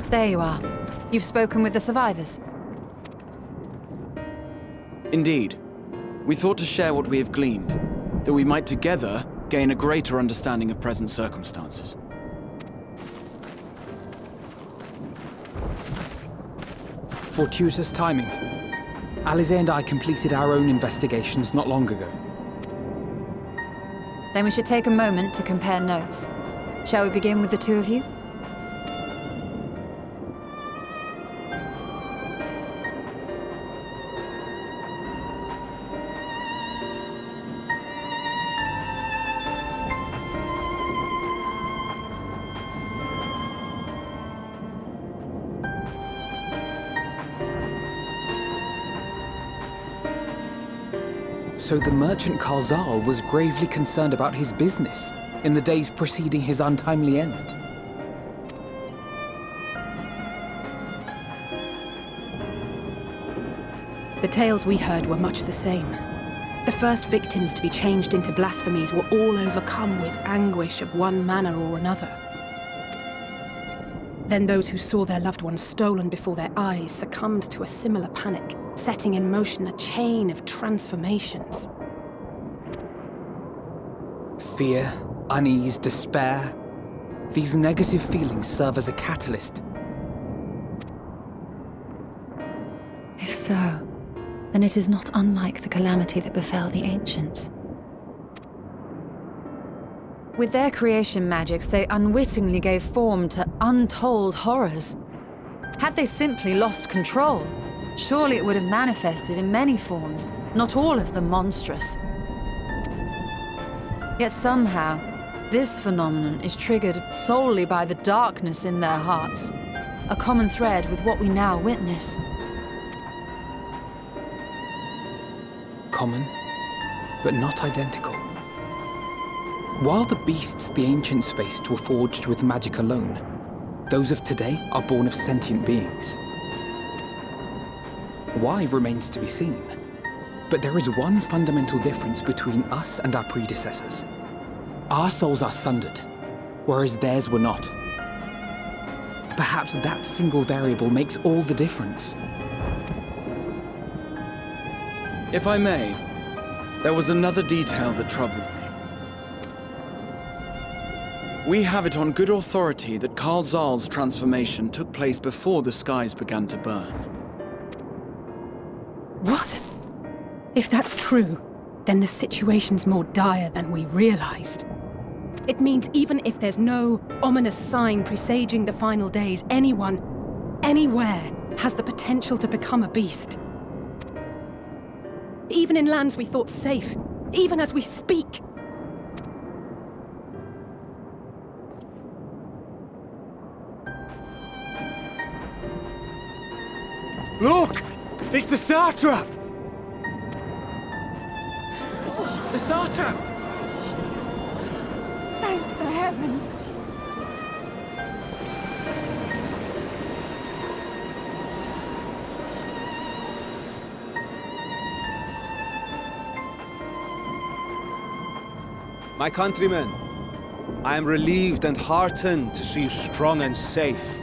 There you are. You've spoken with the survivors? Indeed. We thought to share what we have gleaned, that we might together gain a greater understanding of present circumstances. Fortuitous timing. Alisaie and I completed our own investigations not long ago. Then we should take a moment to compare notes. Shall we begin with the two of you? So the merchant Qerasaf was gravely concerned about his business in the days preceding his untimely end. The tales we heard were much the same. The first victims to be changed into blasphemies were all overcome with anguish of one manner or another. Then those who saw their loved ones stolen before their eyes succumbed to a similar panic, setting in motion a chain of transformations. Fear, unease, despair. These negative feelings serve as a catalyst. If so, then it is not unlike the calamity that befell the ancients. With their creation magics, they unwittingly gave form to untold horrors. Had they simply lost control, surely it would have manifested in many forms, not all of them monstrous. Yet somehow, this phenomenon is triggered solely by the darkness in their hearts, a common thread with what we now witness. Common, but not identical. While the beasts the ancients faced were forged with magic alone, those of today are born of sentient beings. Why remains to be seen, but there is one fundamental difference between us and our predecessors. Our souls are sundered, whereas theirs were not. Perhaps that single variable makes all the difference. If I may, there was another detail that troubled me. We have it on good authority that Qerazaf's transformation took place before the skies began to burn. What? If that's true, then the situation's more dire than we realized. It means even if there's no ominous sign presaging the final days, anyone, anywhere, has the potential to become a beast. Even in lands we thought safe, even as we speak. Look! It's the satrap! The satrap! Thank the heavens! My countrymen, I am relieved and heartened to see you strong and safe.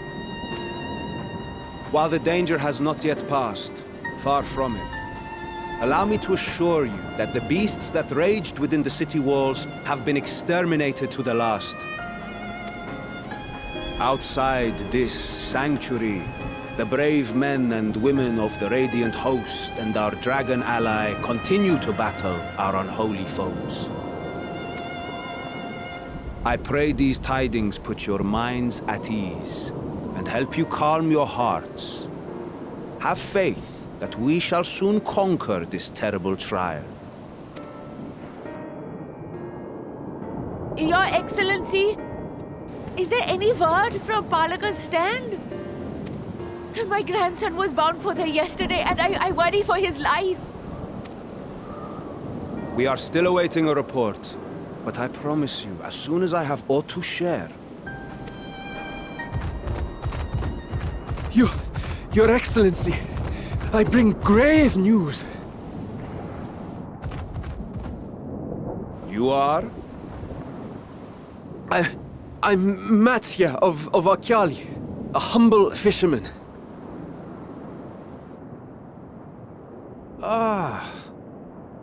While the danger has not yet passed, far from it, allow me to assure you that the beasts that raged within the city walls have been exterminated to the last. Outside this sanctuary, the brave men and women of the Radiant Host and our dragon ally continue to battle our unholy foes. I pray these tidings put your minds at ease and help you calm your hearts. Have faith that we shall soon conquer this terrible trial. Your Excellency, is there any word from Palaka's stand? My grandson was bound for there yesterday and I worry for his life. We are still awaiting a report, but I promise you, as soon as I have aught to share. Your Excellency, I bring grave news. You are? I'm Matsya of Akyali. a humble fisherman. Ah,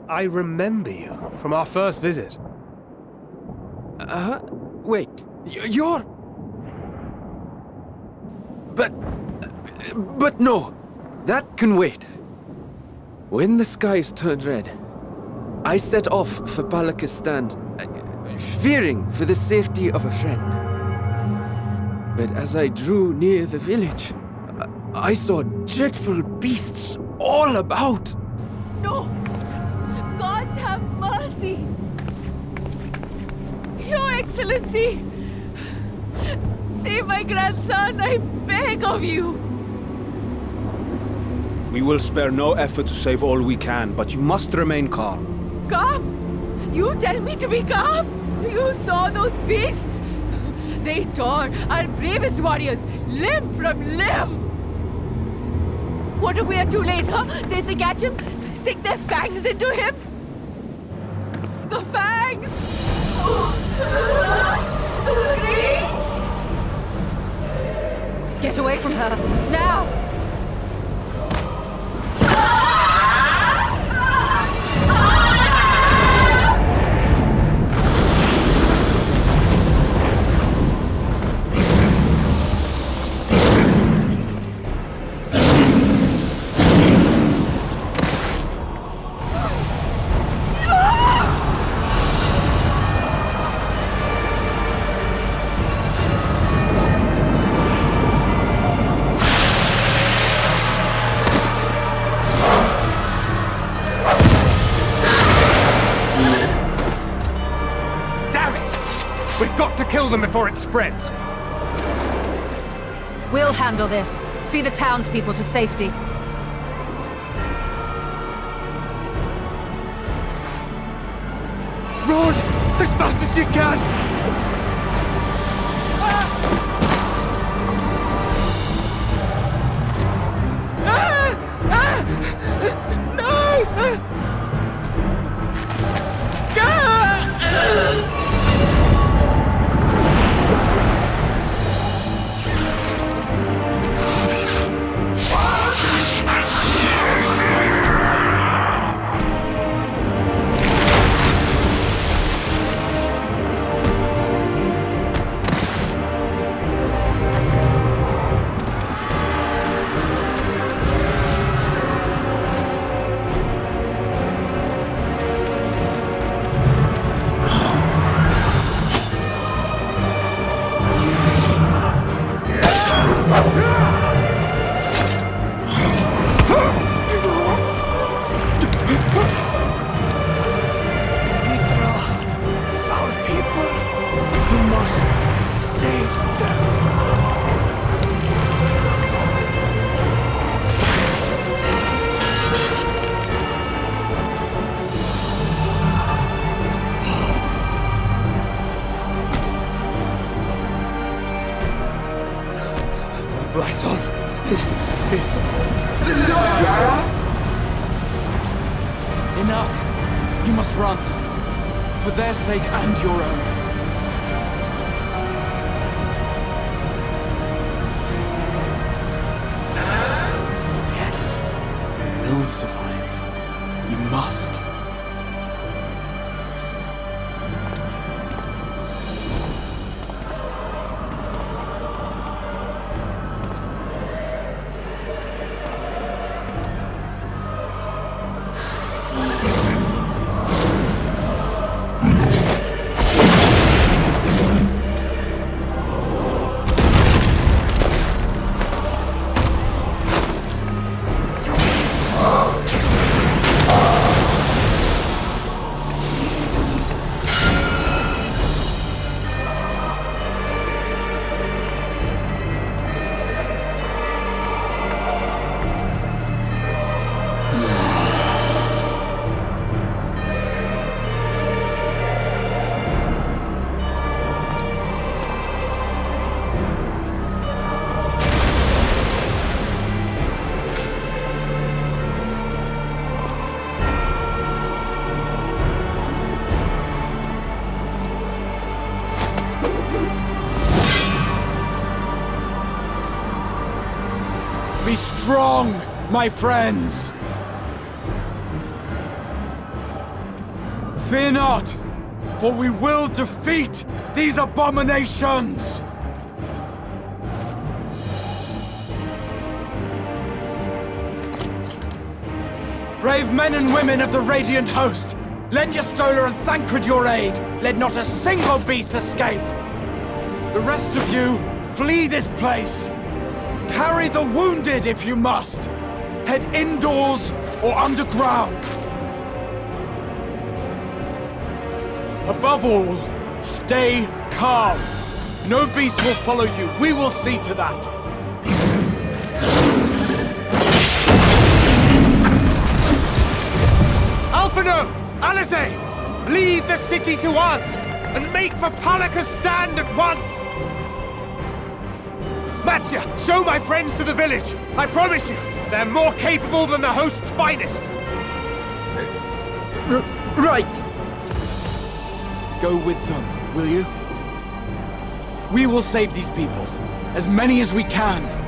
I remember you from our first visit. Wait, you're... But no, that can wait. When the skies turned red, I set off for Palaka's stand, fearing for the safety of a friend. But as I drew near the village, I saw dreadful beasts all about. No! Gods have mercy! Your Excellency! Save my grandson, I beg of you! We will spare no effort to save all we can, but you must remain calm. Calm? You tell me to be calm? You saw those beasts? They tore our bravest warriors limb from limb! What if we are too late, huh? They catch him, stick their fangs into him? The fangs! The screams! Get away from her, now! Kill them before it spreads. We'll handle this. See the townspeople to safety. Run! As fast as you can! Enough! You must run. For their sake and your own. Yes. You'll survive. You must. Be strong, my friends! Fear not, for we will defeat these abominations! Brave men and women of the Radiant Host, lend your Stola and Thancred your aid. Let not a single beast escape. The rest of you, flee this place. Carry the wounded if you must. Head indoors or underground. Above all, stay calm. No beast will follow you. We will see to that. Alphinaud! Alisaie! Leave the city to us, and make for Palaka's stand at once! Matsya, show my friends to the village! I promise you, they're more capable than the host's finest! Right! Go with them, will you? We will save these people, as many as we can.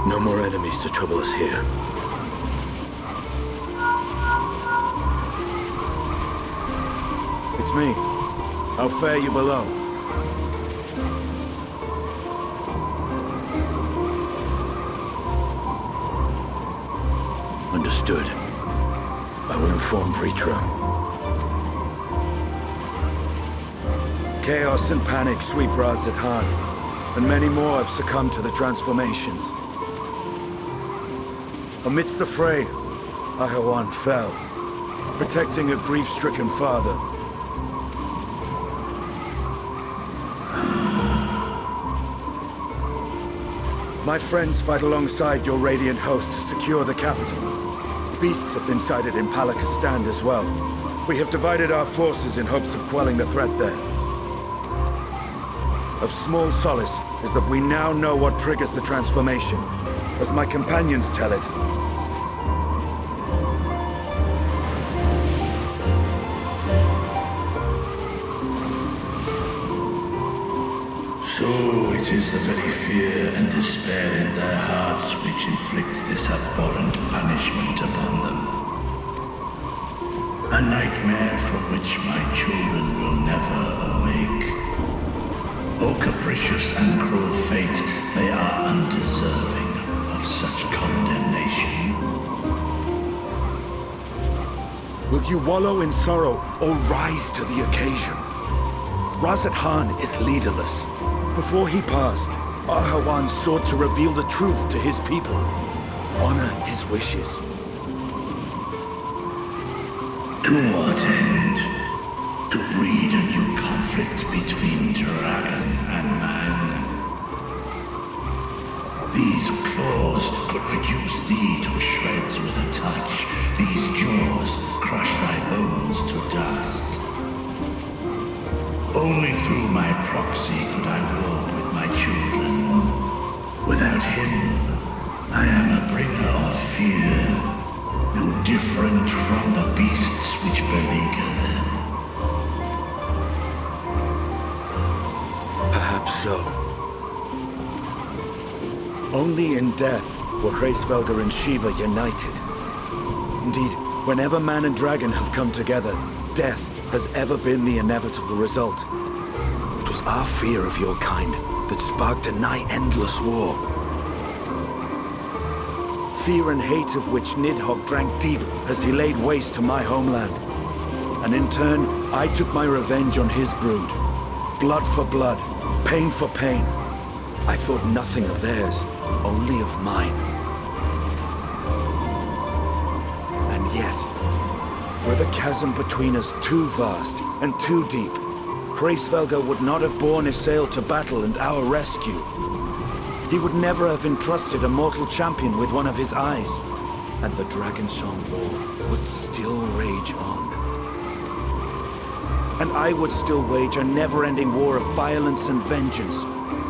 No more enemies to trouble us here. It's me. How fare you below? Understood. I will inform Vrtra. Chaos and panic sweep Radz-at-Han, and many more have succumbed to the transformations. Amidst the fray, Aetheryte fell, protecting a grief-stricken father. My friends fight alongside your Radiant host to secure the capital. Beasts have been sighted in Palaka's stand as well. We have divided our forces in hopes of quelling the threat there. Of small solace is that we now know what triggers the transformation, as my companions tell it. So it is the very fear and despair in their hearts which inflicts this abhorrent punishment upon them. A nightmare from which my children will never awake. O capricious and cruel fate, they are undeserving of such condemnation. Will you wallow in sorrow or rise to the occasion? Radz-at-Han is leaderless. Before he passed, Aetheryte sought to reveal the truth to his people, honor his wishes. To what end? To breed a new conflict between dragon and man. These claws could reduce thee to shreds with a touch. These jaws crush thy bones to dust. Only through my proxy could I walk with my children. Without him, I am a bringer of fear, no different from the beasts which beleaguer them. Perhaps so. Only in death were Hraesvelgr and Shiva united. Indeed, whenever man and dragon have come together, death has ever been the inevitable result. It was our fear of your kind that sparked a nigh-endless war. Fear and hate of which Nidhogg drank deep as he laid waste to my homeland. And in turn, I took my revenge on his brood. Blood for blood, pain for pain. I thought nothing of theirs, only of mine. And yet, were the chasm between us too vast and too deep, Hraesvelgr would not have borne Isaie to battle and our rescue. He would never have entrusted a mortal champion with one of his eyes, and the Dragonsong War would still rage on. And I would still wage a never-ending war of violence and vengeance,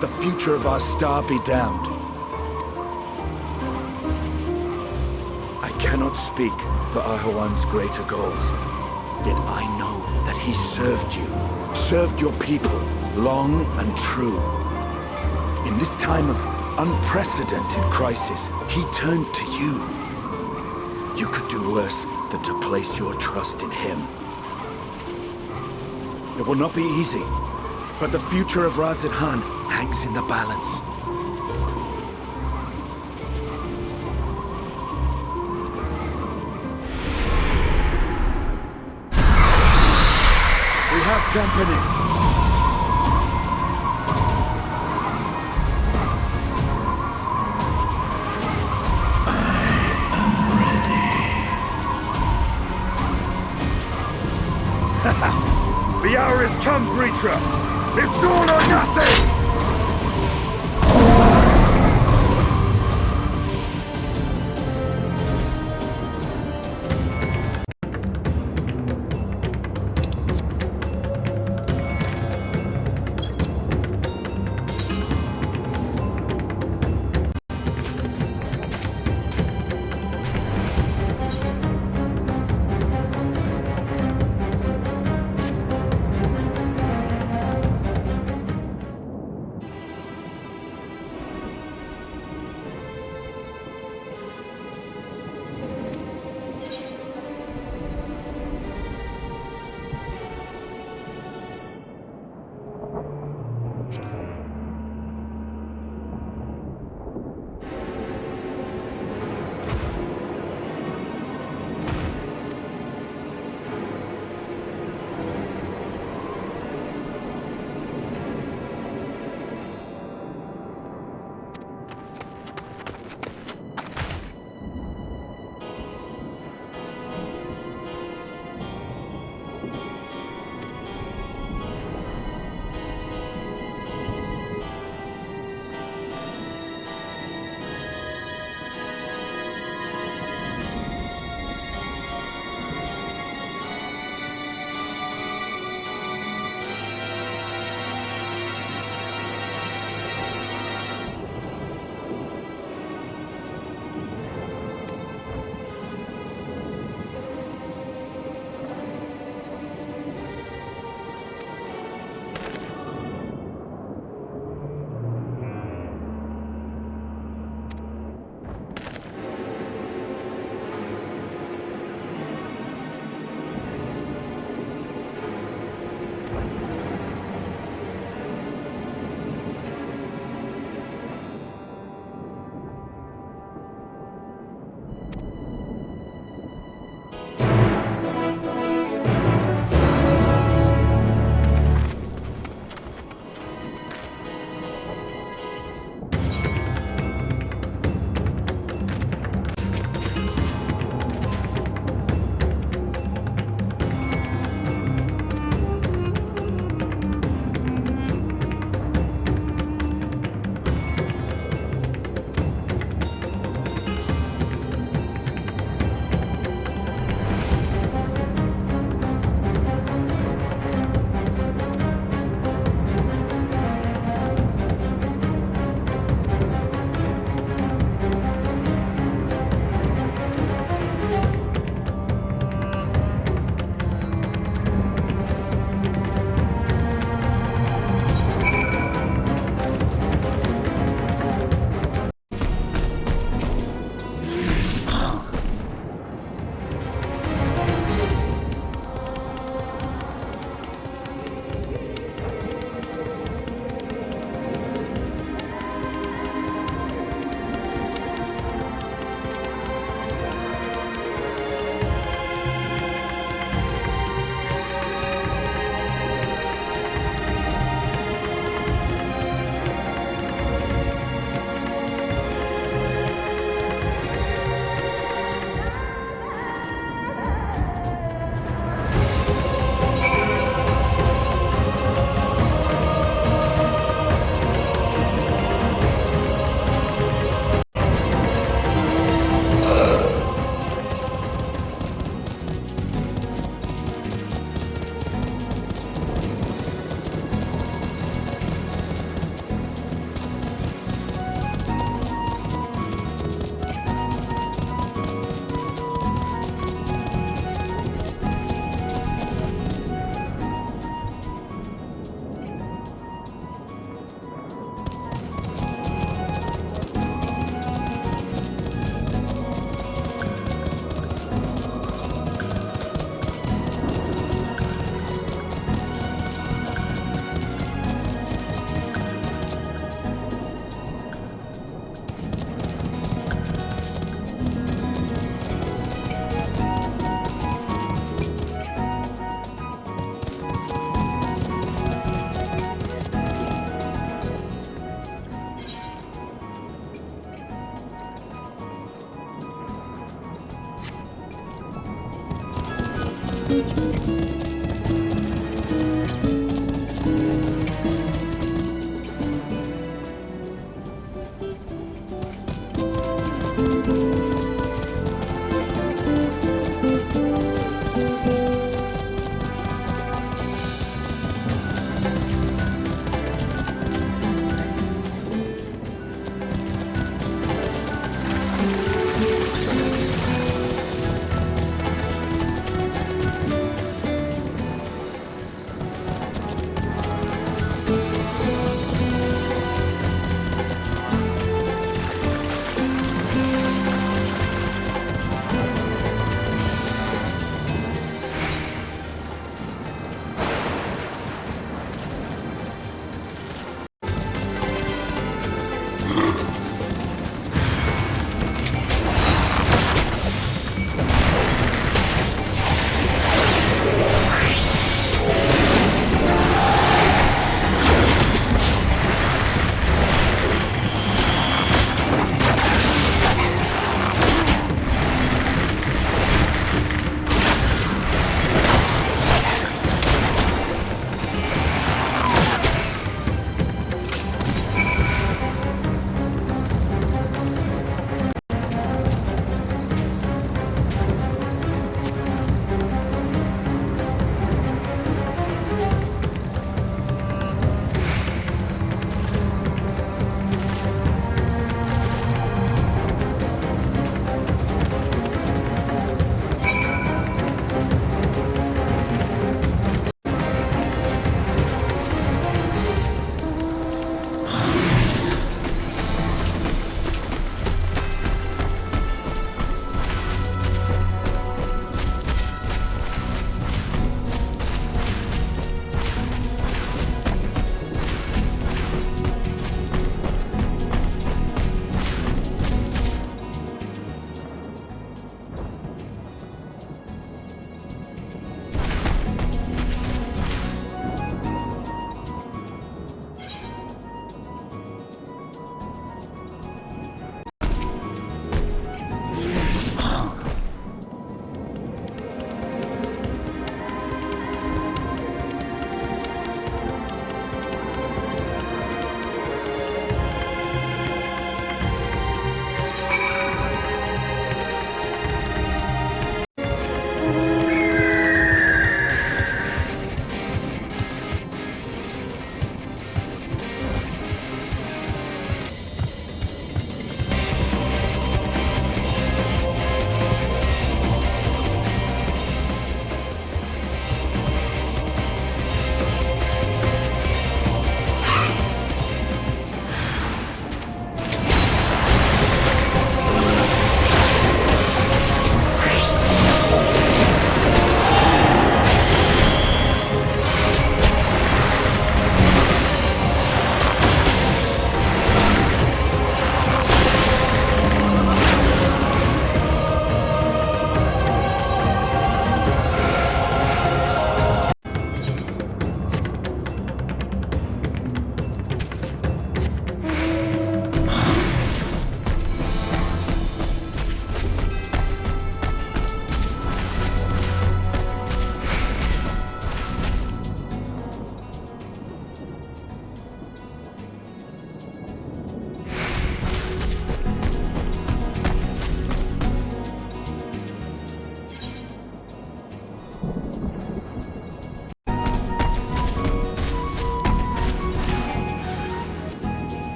the future of our star be damned. I cannot speak for Aetheryte's greater goals, yet I know that he served you, served your people, long and true. In this time of unprecedented crisis, he turned to you. You could do worse than to place your trust in him. It will not be easy, but the future of Radz-at-Han hangs in the balance. We have company. The hour has come, Vrtra! It's all or nothing!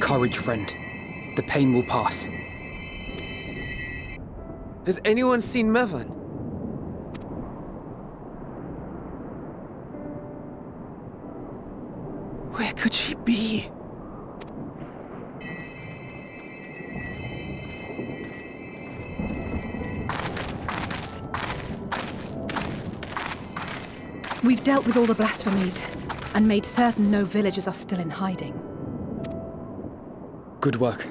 Courage, friend. The pain will pass. Has anyone seen Mehvan? Where could she be? We've dealt with all the blasphemies, and made certain no villagers are still in hiding. Good work.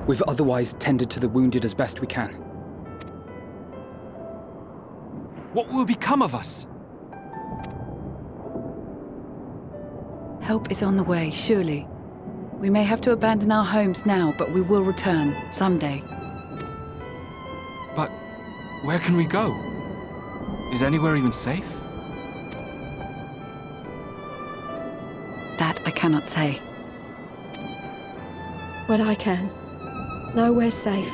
We've otherwise tended to the wounded as best we can. What will become of us? Help is on the way, surely. We may have to abandon our homes now, but we will return, someday. But where can we go? Is anywhere even safe? That I cannot say. Well, I can. Nowhere's safe.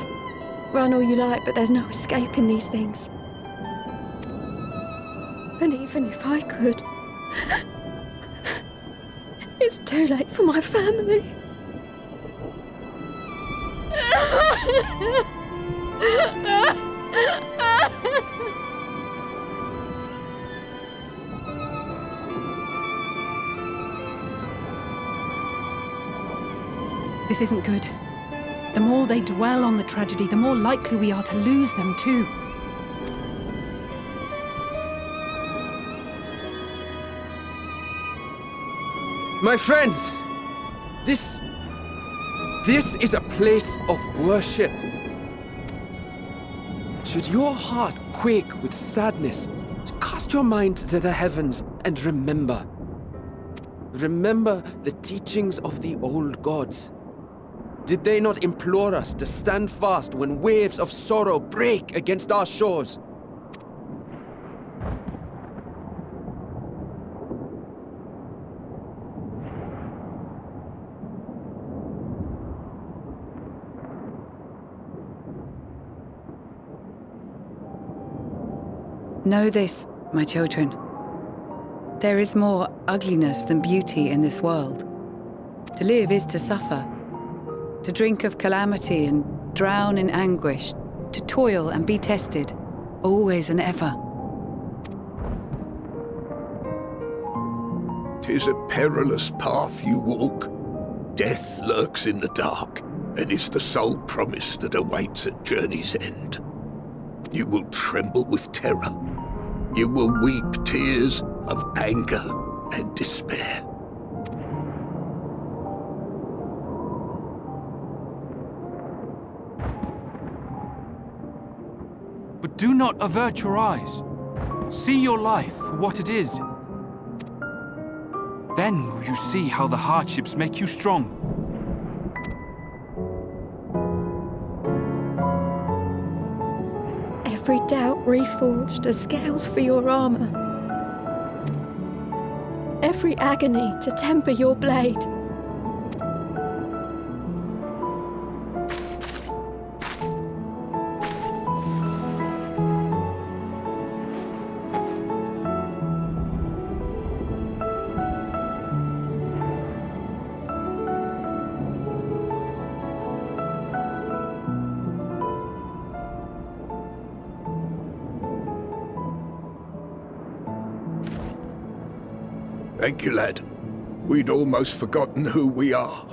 Run all you like, but there's no escaping these things. And even if I could, it's too late for my family. This isn't good. The more they dwell on the tragedy, the more likely we are to lose them too. My friends! This is a place of worship. Should your heart quake with sadness, cast your mind to the heavens and remember. Remember the teachings of the old gods. Did they not implore us to stand fast when waves of sorrow break against our shores? Know this, my children. There is more ugliness than beauty in this world. To live is to suffer. To drink of calamity and drown in anguish. To toil and be tested, always and ever. 'Tis a perilous path you walk. Death lurks in the dark, and is the sole promise that awaits at journey's end. You will tremble with terror. You will weep tears of anger and despair. But do not avert your eyes. See your life for what it is. Then will you see how the hardships make you strong. Every doubt reforged as scales for your armor. Every agony to temper your blade. Thank you, lad. We'd almost forgotten who we are.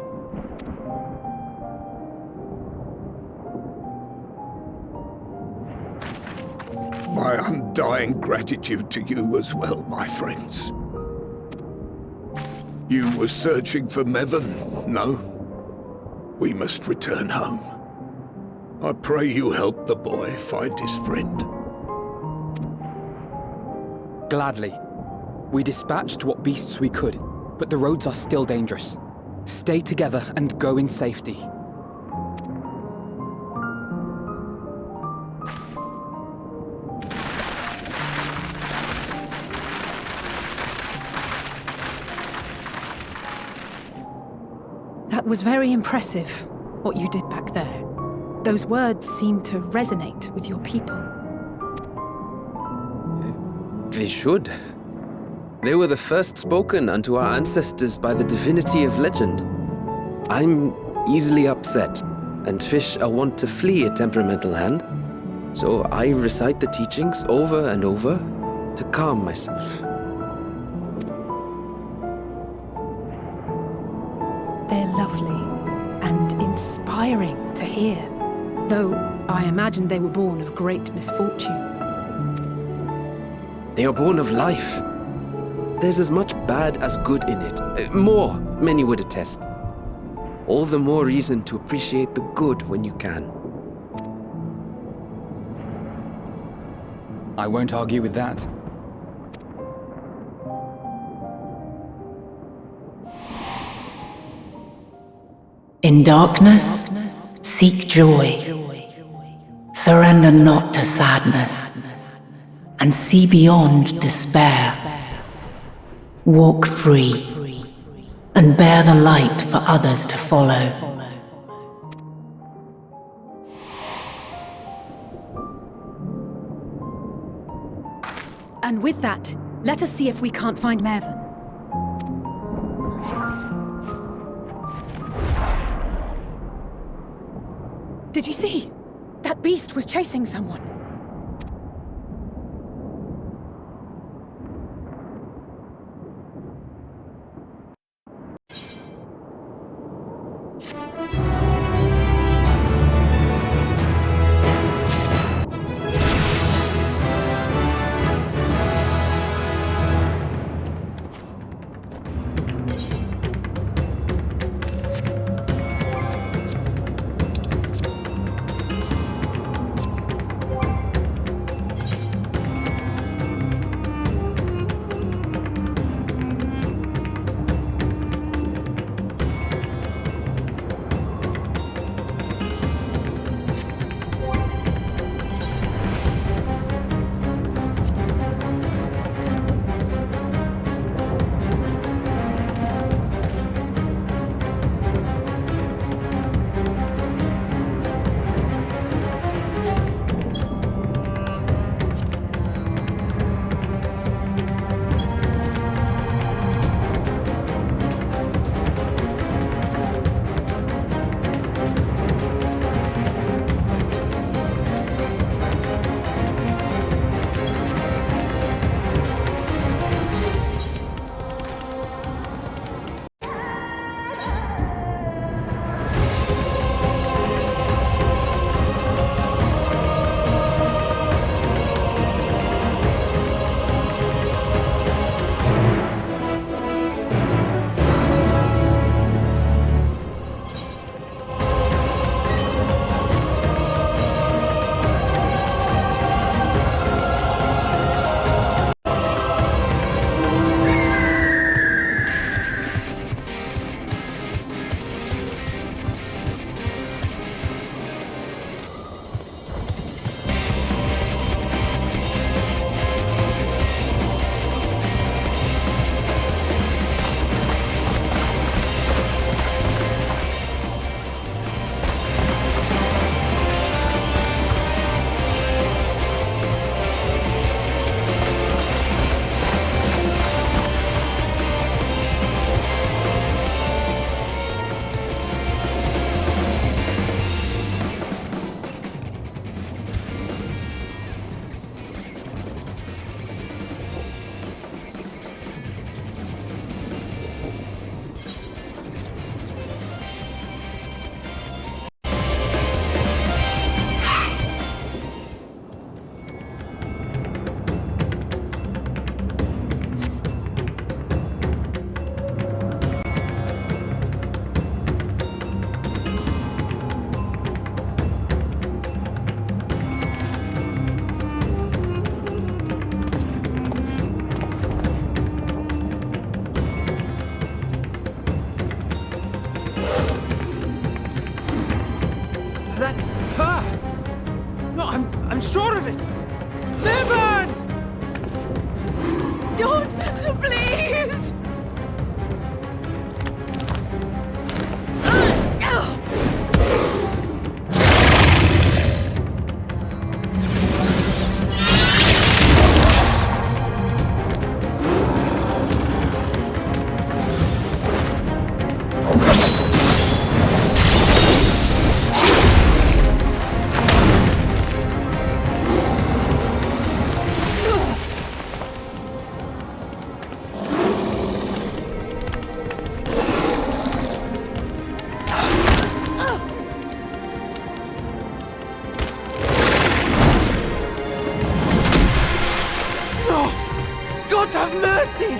My undying gratitude to you as well, my friends. You were searching for Mehvan, no? We must return home. I pray you help the boy find his friend. Gladly. We dispatched what beasts we could, but the roads are still dangerous. Stay together and go in safety. That was very impressive, what you did back there. Those words seem to resonate with your people. They should. They were the first spoken unto our ancestors by the divinity of legend. I'm easily upset, and fish are wont to flee a temperamental hand, so I recite the teachings over and over to calm myself. They're lovely and inspiring to hear, though I imagine they were born of great misfortune. They are born of life. There's as much bad as good in it. More, many would attest. All the more reason to appreciate the good when you can. I won't argue with that. In darkness, seek joy. Surrender not to sadness, and see beyond despair. Walk free, and bear the light for others to follow. And with that, let us see if we can't find Mehvan. Did you see? That beast was chasing someone. That's her! No, I'm sure of it! Mehvan! Don't! Please! mercy!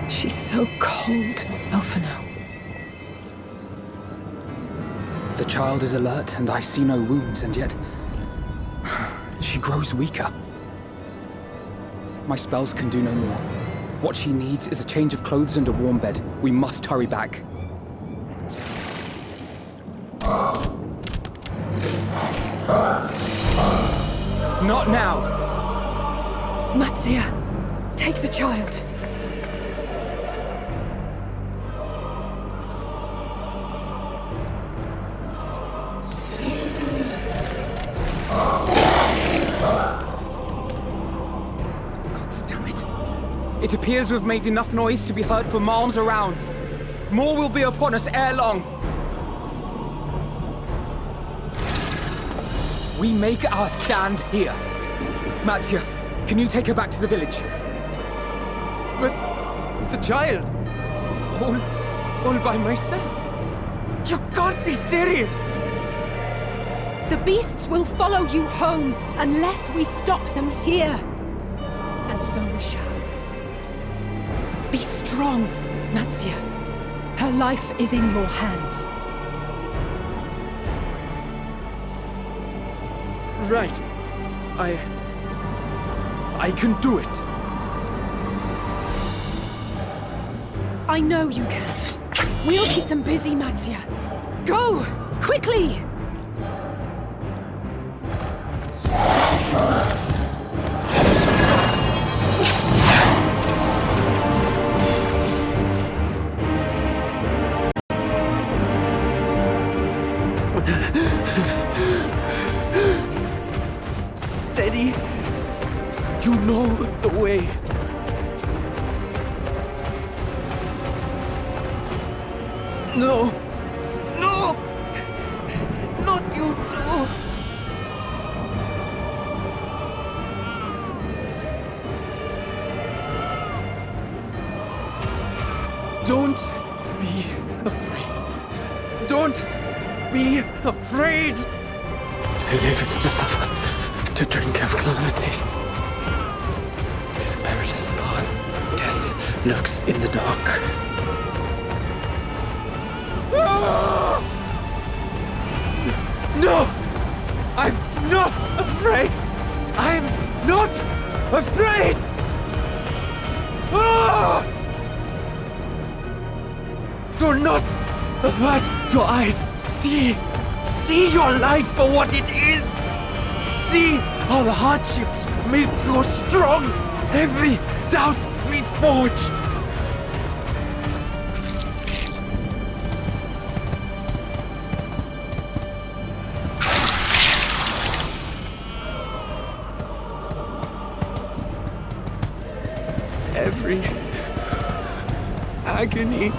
She's so cold, Alphinaud. The child is alert, and I see no wounds, and yet she grows weaker. My spells can do no more. What she needs is a change of clothes and a warm bed. We must hurry back. Not now! Matsya, take the child. It appears we've made enough noise to be heard for miles around. More will be upon us ere long. We make our stand here. Matsya, can you take her back to the village? But the child, all by myself. You can't be serious. The beasts will follow you home unless we stop them here. And so we shall. Be strong, Matsya. Her life is in your hands. Right. I can do it. I know you can. We'll keep them busy, Matsya. Go! Quickly! Steady. You know the way. No! No! Not you too! Don't be afraid. Don't be afraid. To live is to suffer, to drink of calamity. It is a perilous path. Death lurks in the dark. No! I'm not afraid! I'm not afraid! Do not avert your eyes! See your life for what it is! See how the hardships make you strong! Every doubt reforged! Every agony.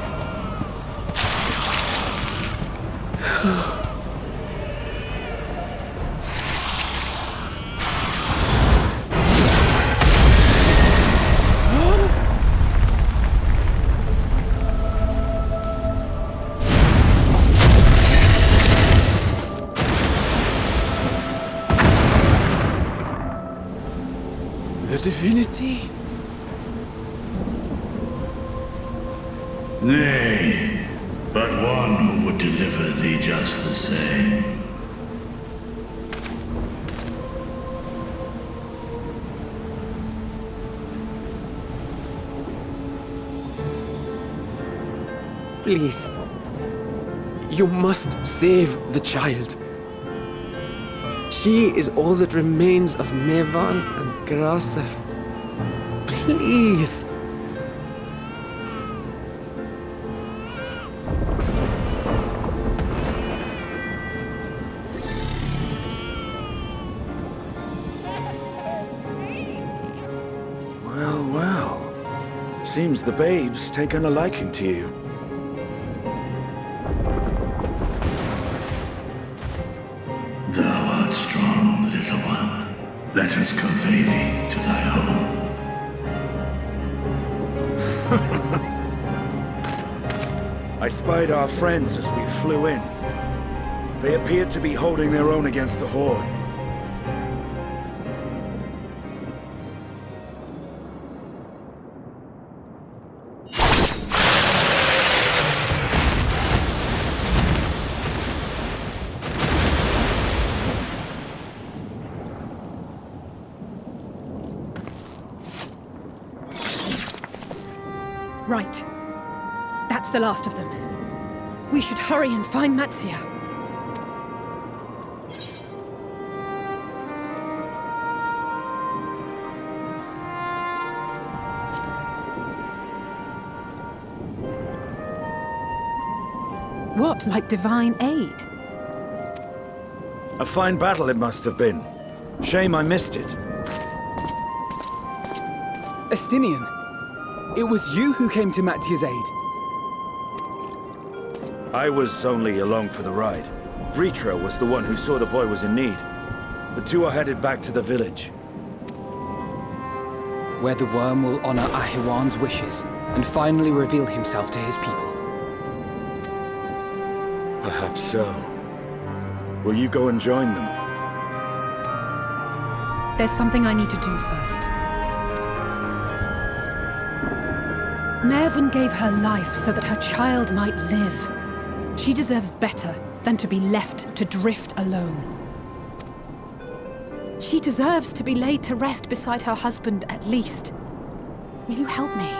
The divinity? Nay, but one who would deliver thee just the same. Please. You must save the child. She is all that remains of Mehvan and Qerasaf. Please. Seems the babe's taken a liking to you. Thou art strong, little one. Let us convey thee to thy home. I spied our friends as we flew in. They appeared to be holding their own against the Horde. Right. That's the last of them. We should hurry and find Matsya. What, like divine aid? A fine battle it must have been. Shame I missed it. Estinien, it was you who came to Matsya's aid. I was only along for the ride. Vrtra was the one who saw the boy was in need. The two are headed back to the village. Where the worm will honor Ahiwan's wishes and finally reveal himself to his people. Perhaps so. Will you go and join them? There's something I need to do first. Mehvan gave her life so that her child might live. She deserves better than to be left to drift alone. She deserves to be laid to rest beside her husband at least. Will you help me?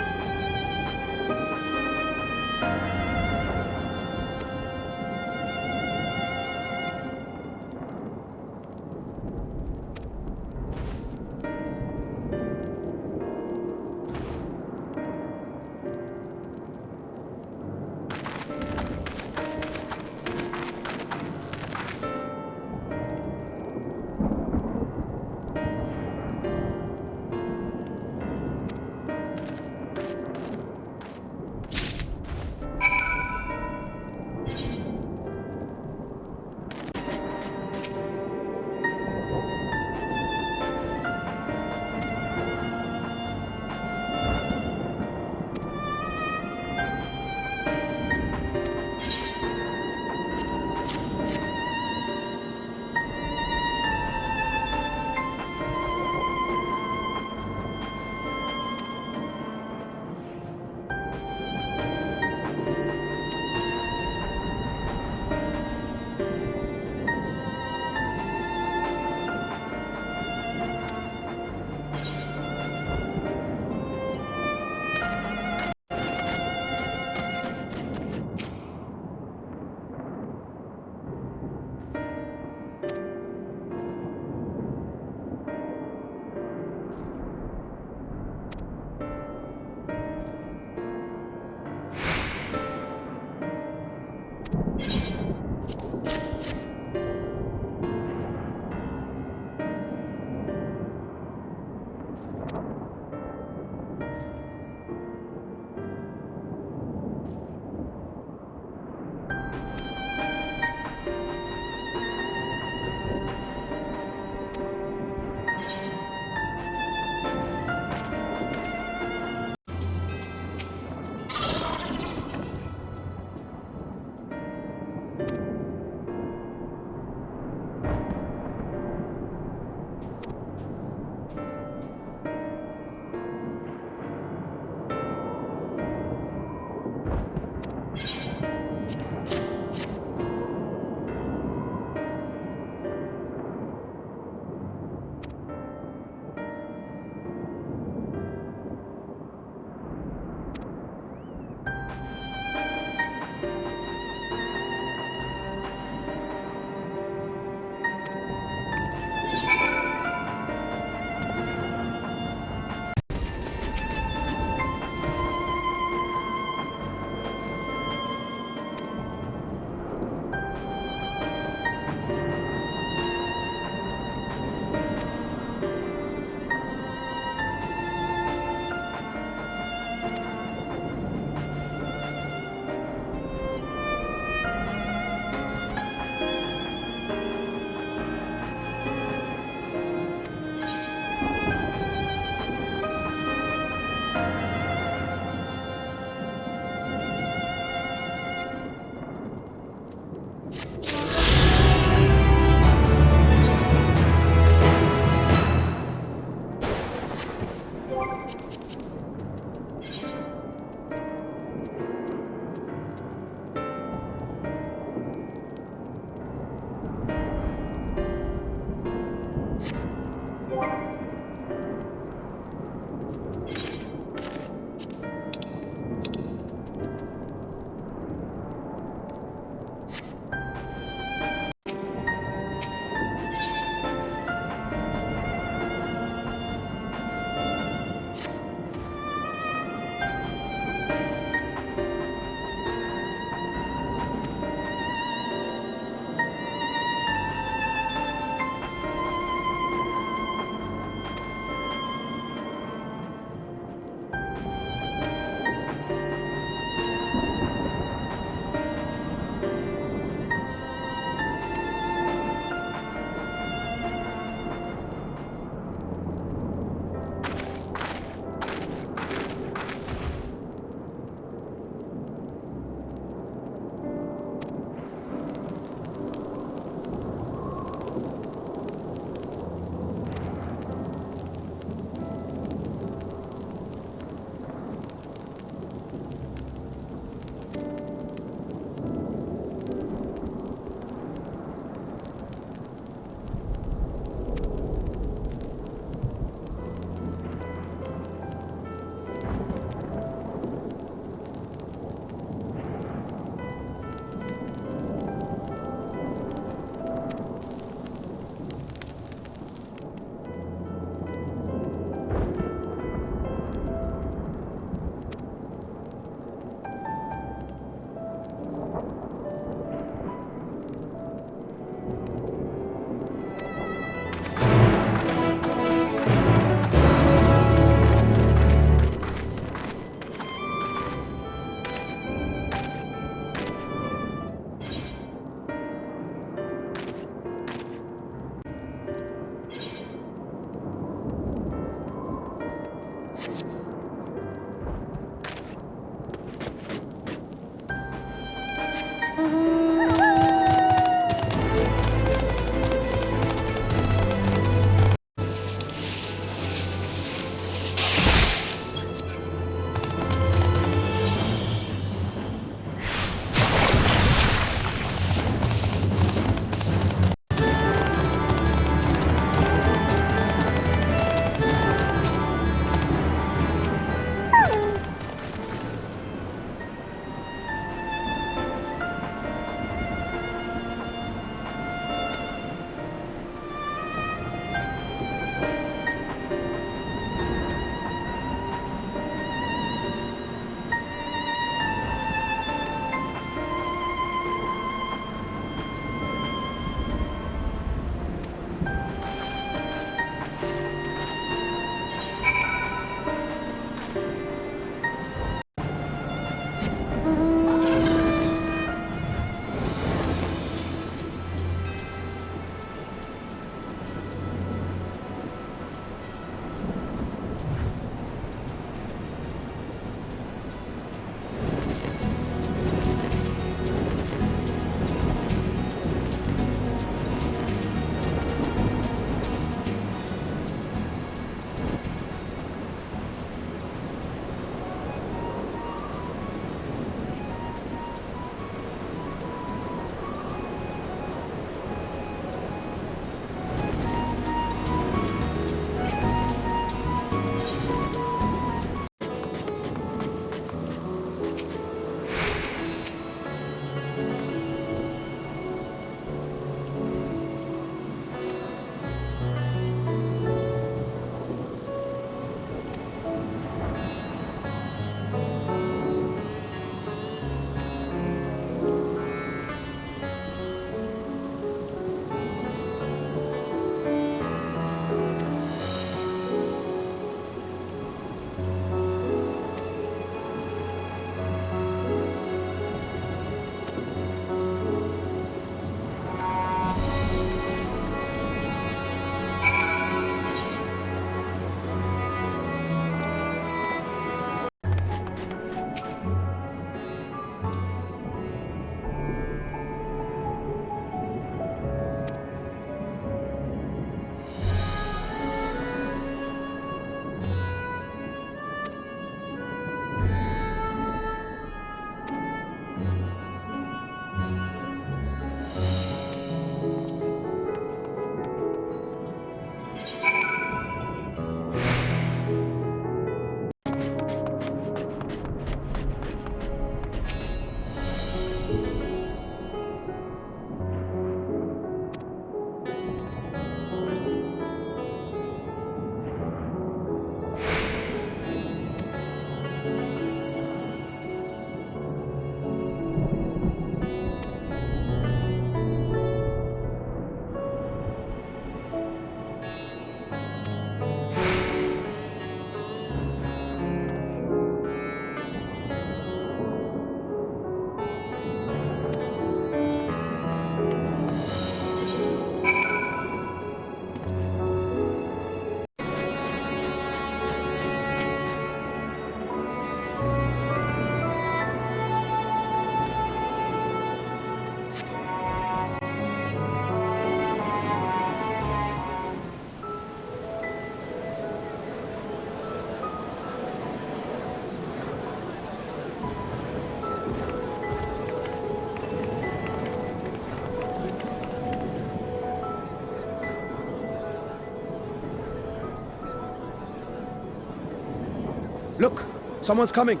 Look! Someone's coming!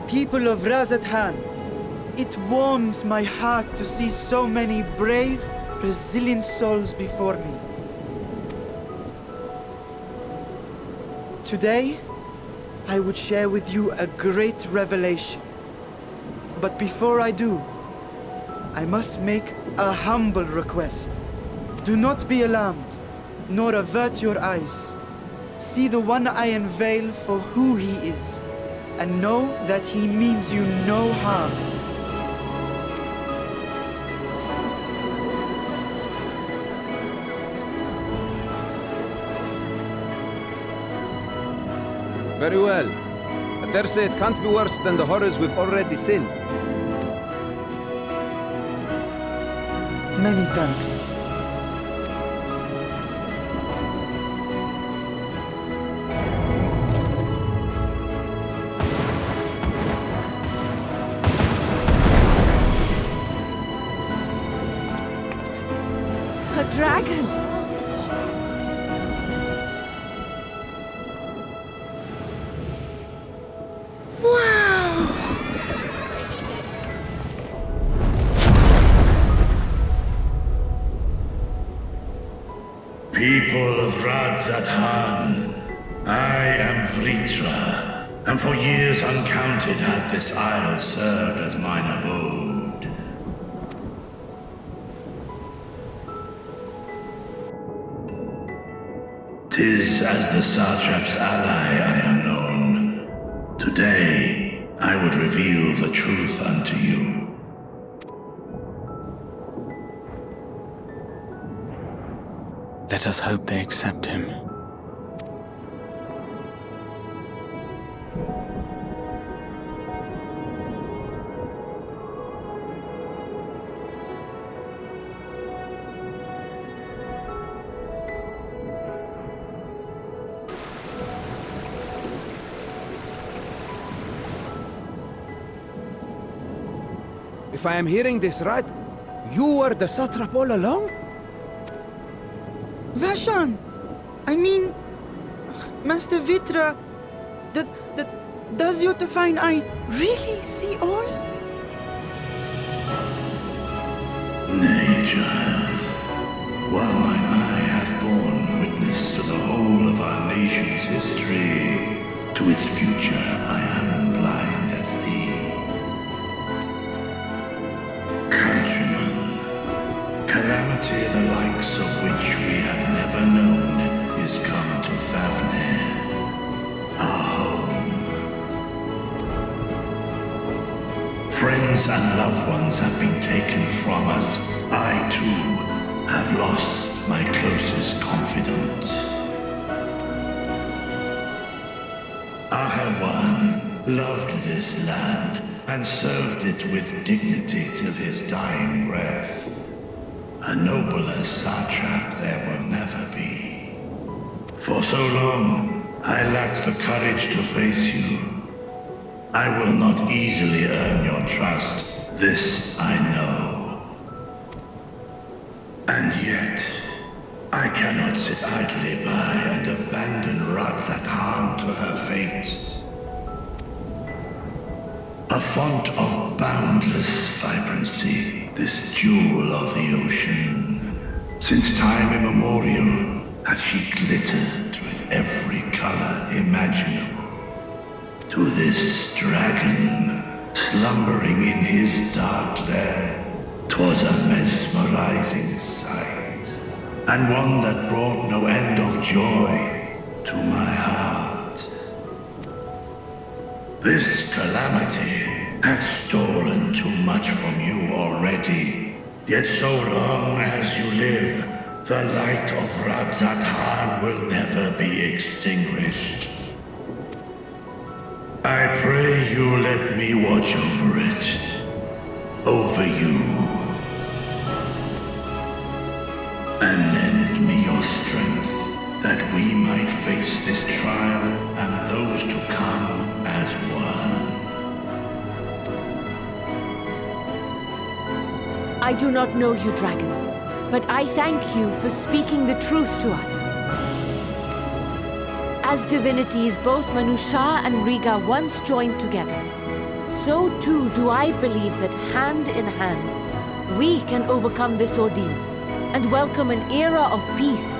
People of Radz-at-Han, it warms my heart to see so many brave, resilient souls before me. Today, I would share with you a great revelation. But before I do, I must make a humble request. Do not be alarmed, nor avert your eyes. See the one I unveil for who he is. and know that he means you no harm. Very well. I dare say it can't be worse than the horrors we've already seen. Many thanks. A dragon! People of Radz-at-Han, I am Vrtra, and for years uncounted hath this isle served as mine abode. 'Tis as the Satrap's ally I am known. Today, I would reveal the truth unto you. Let us hope they accept him. If I am hearing this right, you were the satrap all along? Vashan! I mean, Master Vrtra, does your divine eye really see all? Nay, child. While mine eye hath borne witness to the whole of our nation's history, to its future I am blind as thee. Countrymen, calamity the likes of which we have never known is come to Thavnair, our home. Friends and loved ones have been taken from us. I too have lost my closest confidant. Aetheryte loved this land and served it with dignity till his dying breath. A nobler satrap there will never be. For so long, I lacked the courage to face you. I will not easily earn your trust, this I know. And yet, I cannot sit idly by and abandon Radz-at-Han to her fate. A font of boundless vibrancy, this jewel of the ocean. Since time immemorial hath she glittered with every color imaginable. To this dragon, slumbering in his dark lair, 'twas a mesmerizing sight, and one that brought no end of joy to my heart. This calamity hath stolen too much from you already, yet so long as you live, the light of Radz-at-Han will never be extinguished. I pray you let me watch over it, over you, and lend me your strength that we might face this trial and those to come as one. I do not know you, dragon, but I thank you for speaking the truth to us. As divinities, both Manusha and Riga once joined together, so too do I believe that hand in hand, we can overcome this ordeal and welcome an era of peace.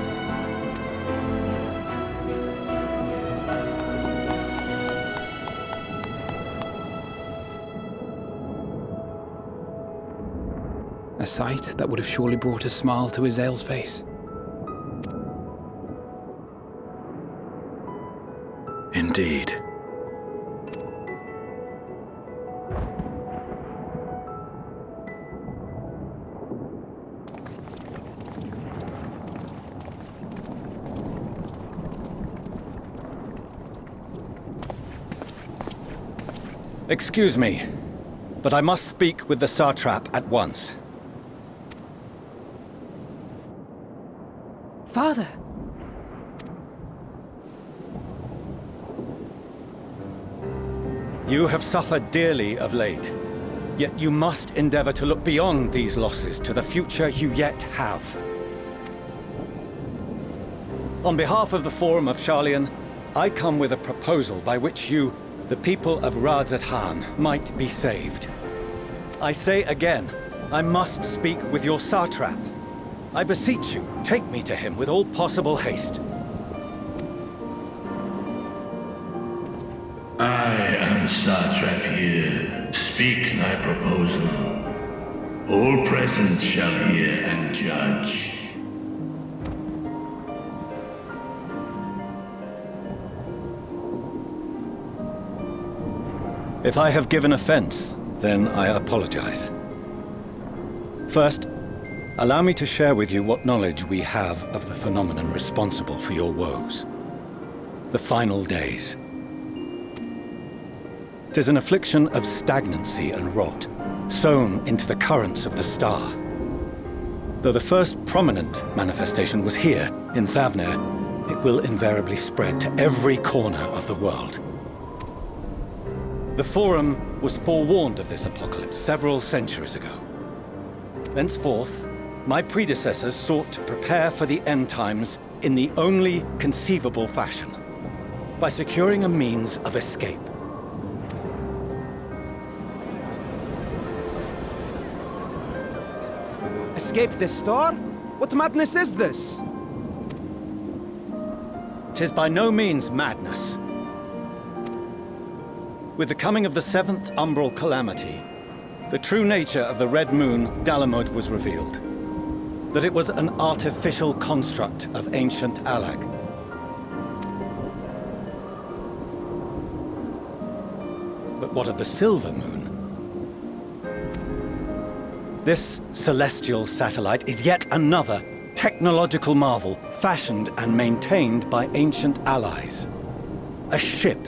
A sight that would have surely brought a smile to Azael's face. Indeed. Excuse me, but I must speak with the Satrap at once. Father! You have suffered dearly of late, yet you must endeavor to look beyond these losses to the future you yet have. On behalf of the Forum of Sharlayan, I come with a proposal by which you, the people of Radz-at-Han, might be saved. I say again, I must speak with your Satrap. I beseech you, take me to him with all possible haste. I am Satrap here. Speak thy proposal. All present shall hear and judge. If I have given offense, then I apologize. First, allow me to share with you what knowledge we have of the phenomenon responsible for your woes. The final days. 'Tis an affliction of stagnancy and rot, sown into the currents of the star. Though the first prominent manifestation was here, in Thavnair, it will invariably spread to every corner of the world. The Forum was forewarned of this apocalypse several centuries ago. Thenceforth, my predecessors sought to prepare for the end times in the only conceivable fashion, by securing a means of escape. Escape the star? What madness is this? 'Tis by no means madness. With the coming of the 7th umbral calamity, the true nature of the Red Moon, Dalamud, was revealed. That it was an artificial construct of ancient Alag. But what of the Silver Moon? This celestial satellite is yet another technological marvel fashioned and maintained by ancient allies. A ship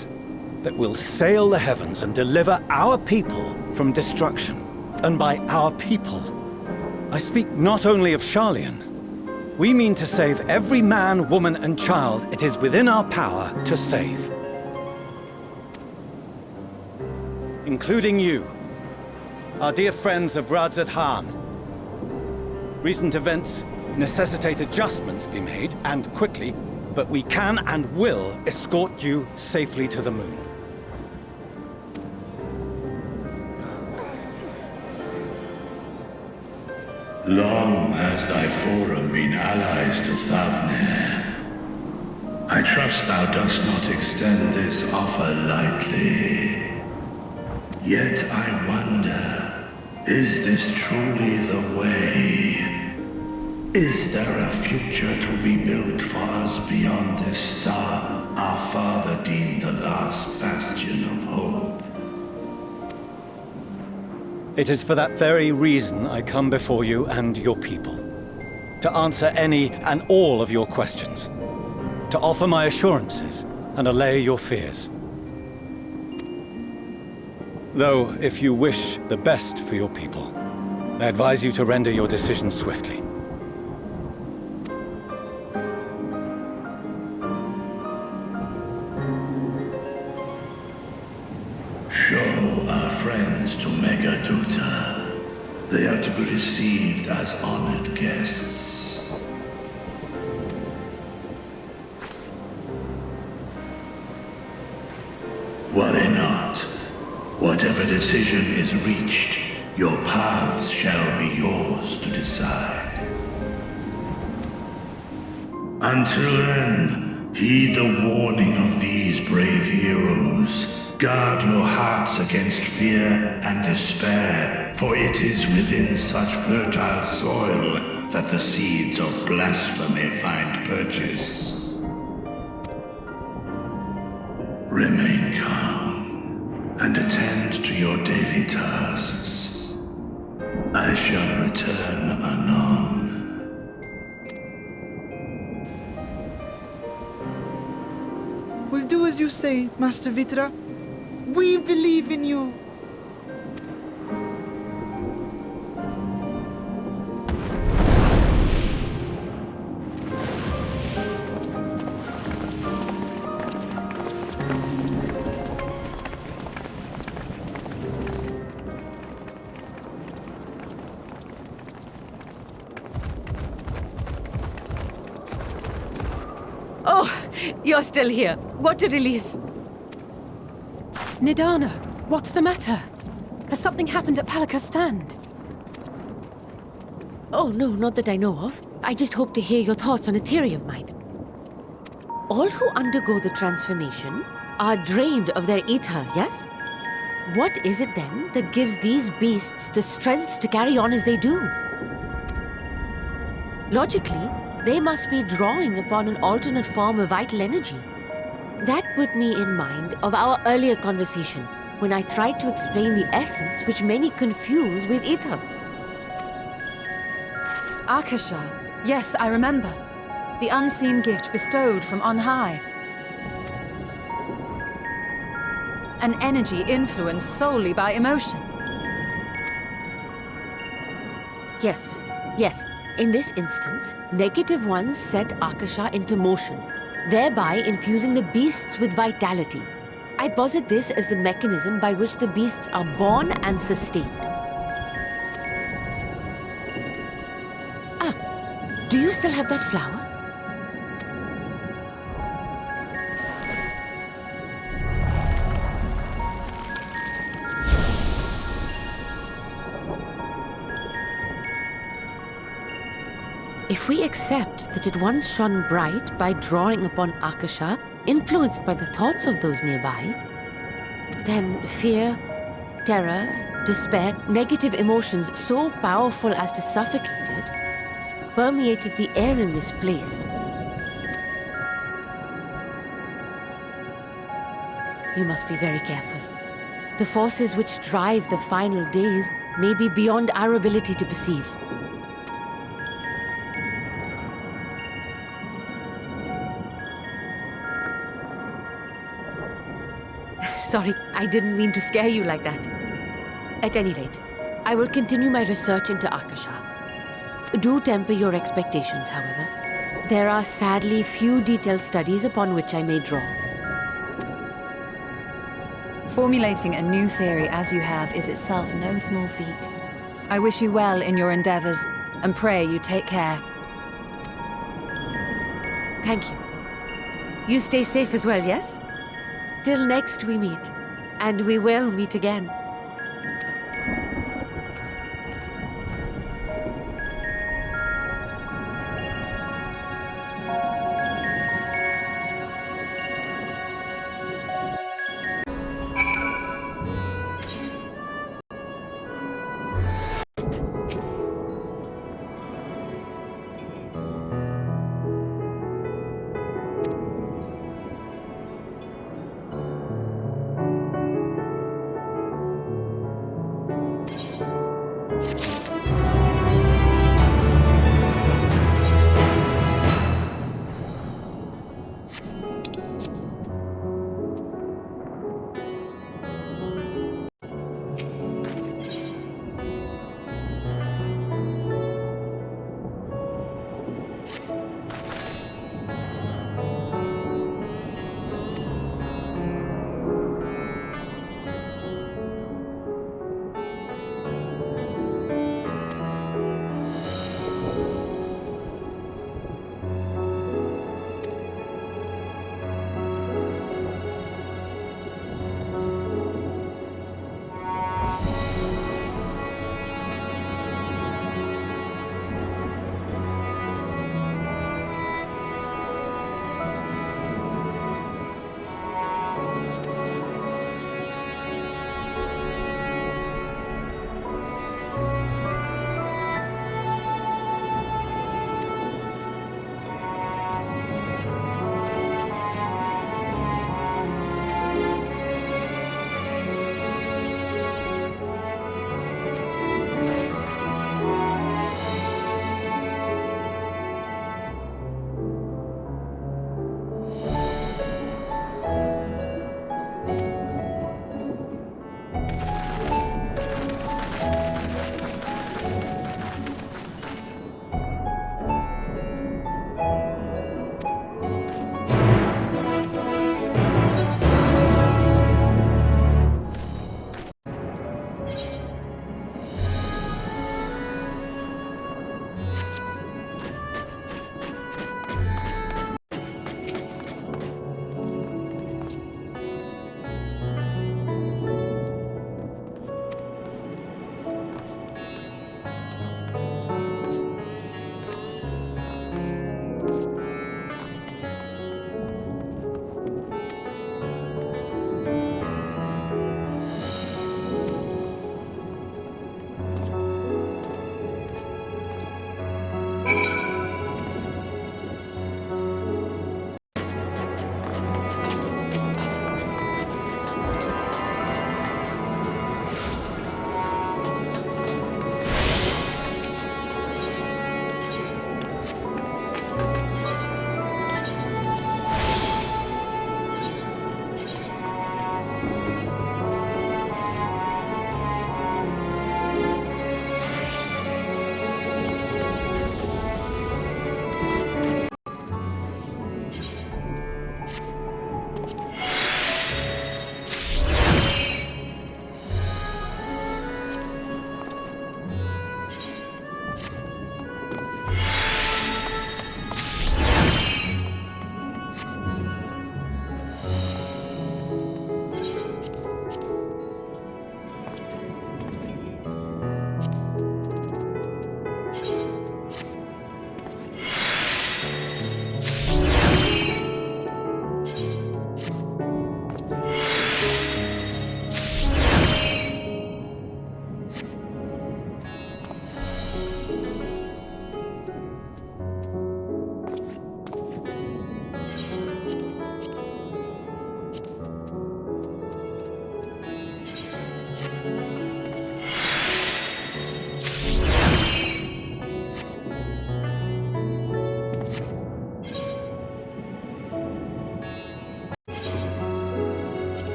that will sail the heavens and deliver our people from destruction. And by our people, I speak not only of Sharlayan. We mean to save every man, woman, and child it is within our power to save. Including you, our dear friends of Radz-at-Han. Recent events necessitate adjustments be made, and quickly, but we can and will escort you safely to the moon. Long has thy Forum been allies to Thavnair. I trust thou dost not extend this offer lightly. Yet I wonder, is this truly the way? Is there a future to be built for us beyond this star our father deemed the last bastion of hope? It is for that very reason I come before you and your people. To answer any and all of your questions. To offer my assurances and allay your fears. Though, if you wish the best for your people, I advise you to render your decision swiftly. Show our friends to Megaduta. They are to be received as honored guests. Worry not. Whatever decision is reached, your paths shall be yours to decide. Until then, heed the warning of these brave heroes. Guard your hearts against fear and despair, for it is within such fertile soil that the seeds of blasphemy find purchase. Remain calm and attend to your daily tasks. I shall return anon. We'll do as you say, Master Vrtra. We believe in you. Oh, you're still here. What a relief. Nidhana, what's the matter? Has something happened at Palaka's stand? Oh, no, not that I know of. I just hope to hear your thoughts on a theory of mine. All who undergo the transformation are drained of their ether, yes? What is it then that gives these beasts the strength to carry on as they do? Logically, they must be drawing upon an alternate form of vital energy. That put me in mind of our earlier conversation, when I tried to explain the essence which many confuse with ether. Akasha. Yes, I remember. The unseen gift bestowed from on high. An energy influenced solely by emotion. Yes, yes. In this instance, negative ones set Akasha into motion, thereby infusing the beasts with vitality. I posit this as the mechanism by which the beasts are born and sustained. Ah, do you still have that flower? If we accept that it once shone bright by drawing upon Akasha, influenced by the thoughts of those nearby, then fear, terror, despair, negative emotions so powerful as to suffocate it, permeated the air in this place. You must be very careful. The forces which drive the final days may be beyond our ability to perceive. Sorry, I didn't mean to scare you like that. At any rate, I will continue my research into Akasha. Do temper your expectations, however. There are sadly few detailed studies upon which I may draw. Formulating a new theory as you have is itself no small feat. I wish you well in your endeavors, and pray you take care. Thank you. You stay safe as well, yes? Till next we meet, and we will meet again.